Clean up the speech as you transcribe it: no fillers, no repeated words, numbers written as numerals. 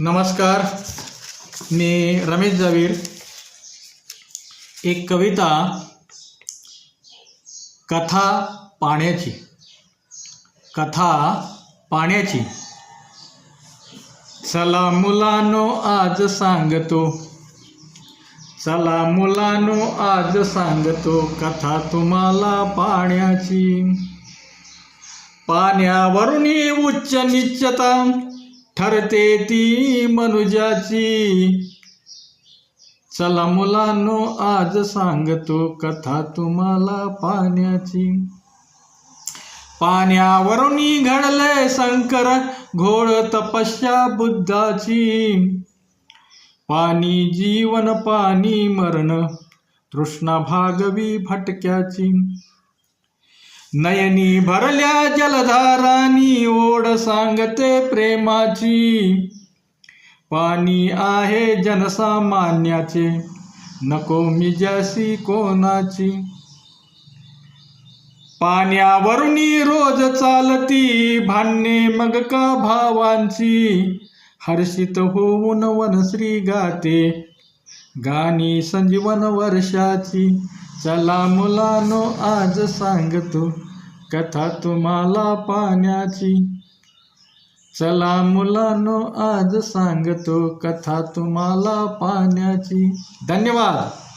नमस्कार, मी रमेश जावीर. एक कविता, कथा पाण्याची. कथा पाण्याची. चला मुलांनो आज सांगतो, चला मुलांनो आज सांगतो कथा तुम्हाला पाण्याची. पाण्यावरुनी उच्च निश्चता ठरते ती मनुजाची. चला मुलांनो आज सांगतो कथा तुम्हाला पाण्याची. पाण्यावरुनी घडले संकर घोळ तपस्या बुद्धाची. पाणी जीवन पाणी मरण तृष्णा भागवी भटक्याची. नयनी भरल्या जलधारानी ओढ सांगते प्रेमाची. पाणी आहे जनसामान्याचे नको मिजासी कोणाची. पाण्यावरुनी रोज चालती भांडणे मग का भावांची. हर्षित होऊन वनश्री गाते गाणी संजीवन वर्षाची. चला मुलांनो आज सांगतो कथा तुम्हाला पाण्याची. चला मुलांनो आज सांगतो कथा तुम्हाला पाण्याची. धन्यवाद.